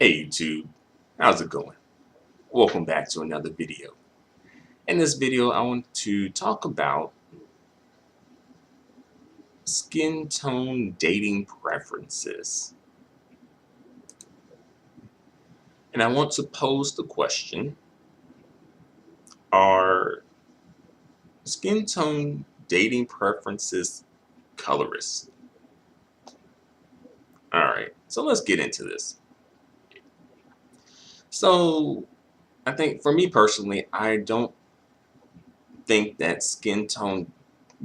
Hey YouTube, how's it going? Welcome back to another video. In this video, I want to talk about skin tone dating preferences. And I want to pose the question, are skin tone dating preferences colorist? Alright, so let's get into this. So, I think for me personally, I don't think that skin tone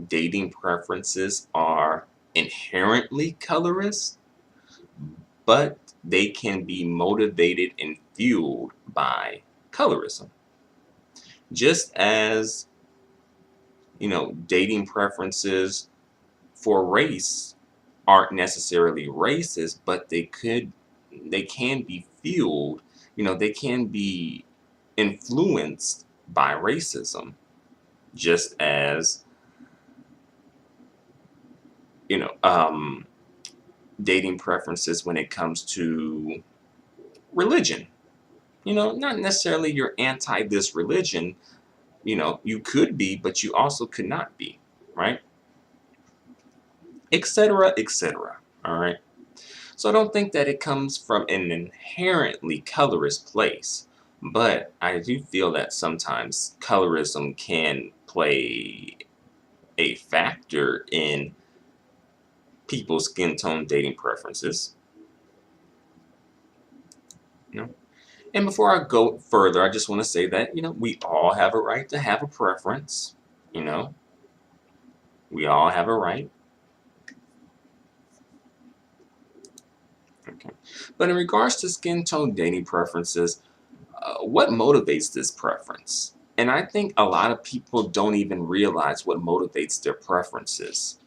dating preferences are inherently colorist, but they can be motivated and fueled by colorism. Just as, dating preferences for race aren't necessarily racist, but they can be fueled, they can be influenced by racism, just as, you know, um, dating preferences when it comes to religion. Not necessarily you're anti this religion, you could be, but you also could not be, right? Etc., etc. All right. So I don't think that it comes from an inherently colorist place, but I do feel that sometimes colorism can play a factor in people's skin tone dating preferences. You know, And before I go further, I just want to say that, we all have a right to have a preference. You know, we all have a right. Okay. But in regards to skin tone dating preferences, what motivates this preference? And I think a lot of people don't even realize what motivates their preferences.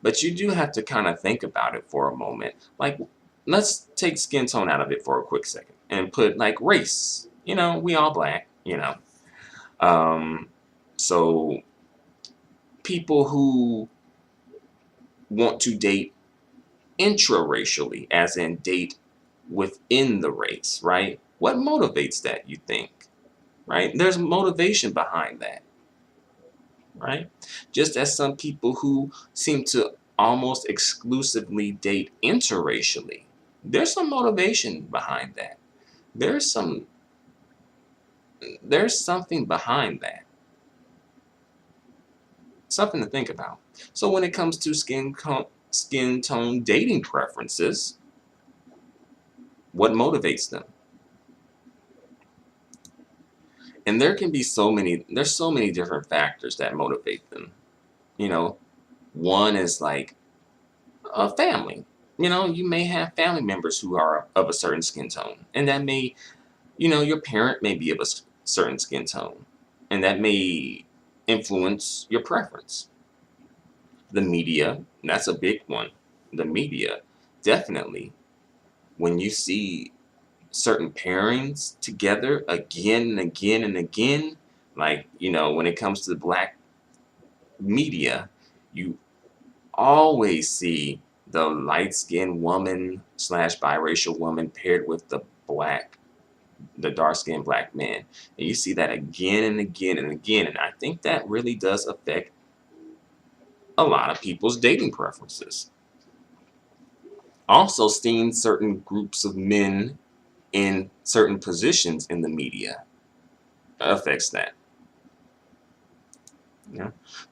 But you do have to kind of think about it for a moment. Like, let's take skin tone out of it for a quick second and put like race. We all black. Um, so people who want to date intraracially, as in date within the race, right? What motivates that, you think? Right? There's motivation behind that, right? Just as some people who seem to almost exclusively date interracially, there's some motivation behind that. There's some there's something behind that. Something to think about. So when it comes to skin tone dating preferences, what motivates them? And there's so many different factors that motivate them. You know, One is like a family. You may have family members who are of a certain skin tone, and that may, your parent may be of a certain skin tone, and that may influence your preference. The media, that's a big one. The media, definitely. When you see certain pairings together again and again and again, like, when it comes to the black media, you always see the light-skinned woman slash biracial woman paired with the dark-skinned black man. And you see that again and again and again. And I think that really does affect a lot of people's dating preferences. Also, seeing certain groups of men in certain positions in the media affects that.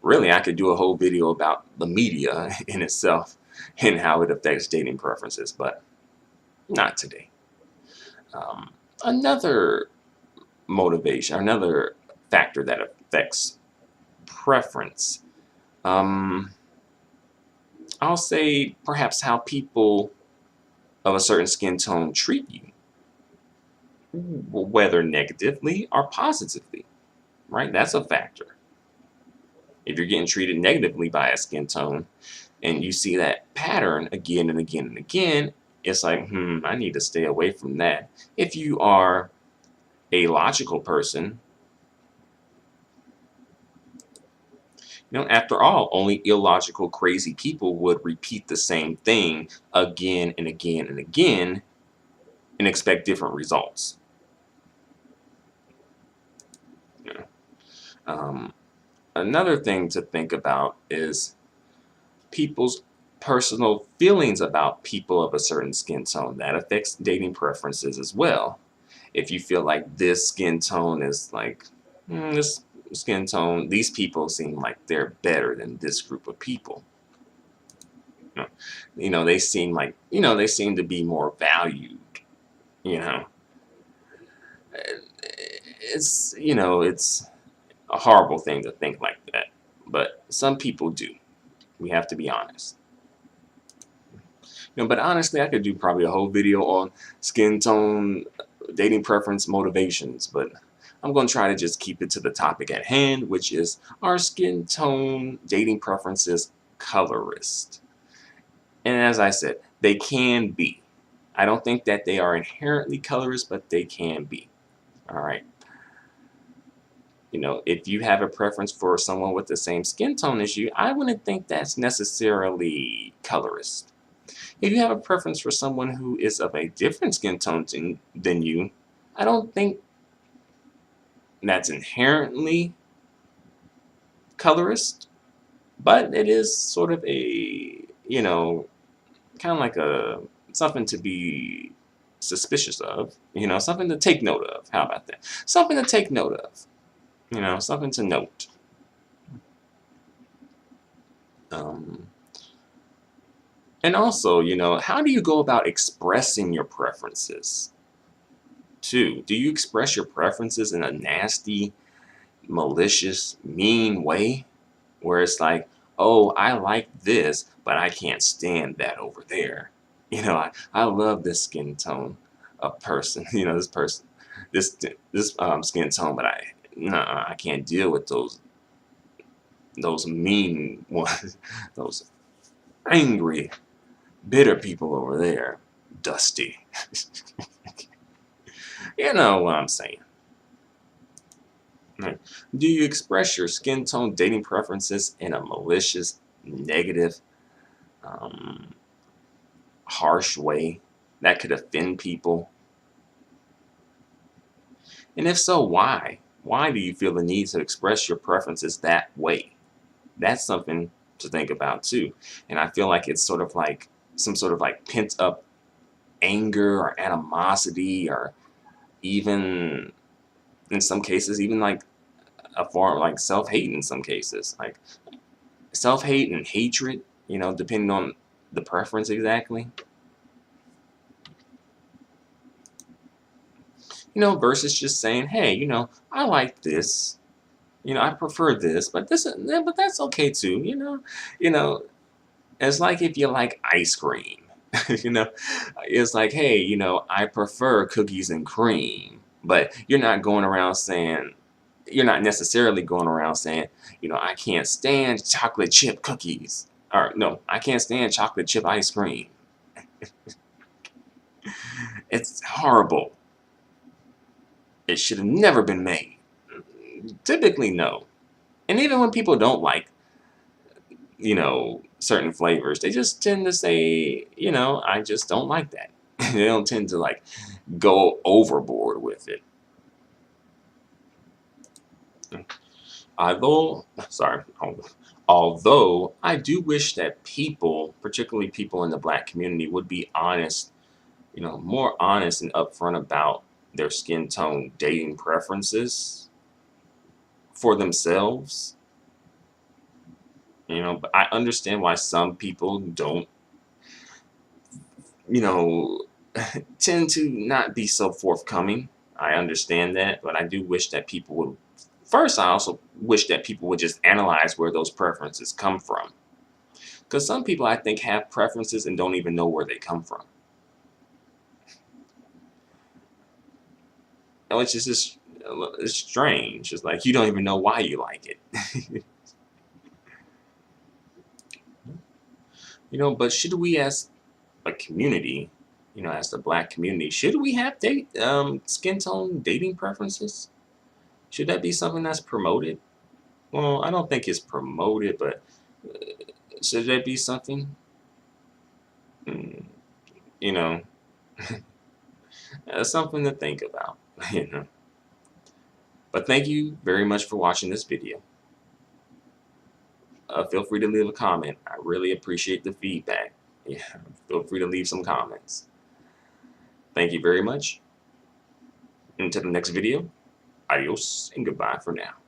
Really, I could do a whole video about the media in itself and how it affects dating preferences, but not today. Another another factor that affects preference, um, I'll say perhaps how people of a certain skin tone treat you, whether negatively or positively, right? That's a factor. If you're getting treated negatively by a skin tone and you see that pattern again and again and again, it's like, I need to stay away from that. If you are a logical person, after all, only illogical, crazy people would repeat the same thing again and again and again and expect different results. You know? Another thing to think about is people's personal feelings about people of a certain skin tone. That affects dating preferences as well. If you feel like this skin tone is like, this skin tone, these people seem like they're better than this group of people. They seem like, they seem to be more valued. You know, it's a horrible thing to think like that, but some people do. We have to be honest. But honestly, I could do probably a whole video on skin tone, dating preference, motivations, but I'm going to try to just keep it to the topic at hand, which is, are skin tone dating preferences colorist? And as I said, they can be. I don't think that they are inherently colorist, but they can be. All right. If you have a preference for someone with the same skin tone as you, I wouldn't think that's necessarily colorist. If you have a preference for someone who is of a different skin tone than you, I don't think that's inherently colorist, but it is sort of a, kind of like something to be suspicious of, something to take note of. How about that? Something to take note of, something to note. And also, how do you go about expressing your preferences? Too, do you express your preferences in a nasty, malicious, mean way? Where it's like, oh, I like this, but I can't stand that over there. I love this skin tone of person, this person, this skin tone, but I can't deal with those mean ones, those angry, bitter people over there. Dusty. You know what I'm saying. Right. Do you express your skin tone dating preferences in a malicious, negative, harsh way that could offend people? And if so, why? Why do you feel the need to express your preferences that way? That's something to think about too. And I feel like it's sort of like some sort of like pent up anger or animosity, or even in some cases, even like a form of like self-hate in some cases. Like self-hate and hatred, depending on the preference exactly. Versus just saying, hey, I like this. I prefer this, but but that's okay too. It's like if you like ice cream. you know, it's like, hey, I prefer cookies and cream, but you're not necessarily going around saying, I can't stand chocolate chip cookies, or no, I can't stand chocolate chip ice cream. It's horrible. It should have never been made. Typically, no. And even when people don't like, certain flavors, they just tend to say, I just don't like that. They don't tend to like go overboard with it. Although I do wish that people, particularly people in the Black community, would be honest, more honest and upfront about their skin tone dating preferences for themselves. But I understand why some people don't, you know, tend to not be so forthcoming. I understand that, but I do wish that people would. First, I also wish that people would just analyze where those preferences come from. Because some people, I think, have preferences and don't even know where they come from. Which is just it's strange. It's like you don't even know why you like it. But should we, as a community, as the Black community, should we have skin tone dating preferences? Should that be something that's promoted? Well, I don't think it's promoted, but should that be something? Mm, you know, That's something to think about. You know. But thank you very much for watching this video. Feel free to leave a comment. I really appreciate the feedback. Yeah, feel free to leave some comments. Thank you very much. Until the next video, adios and goodbye for now.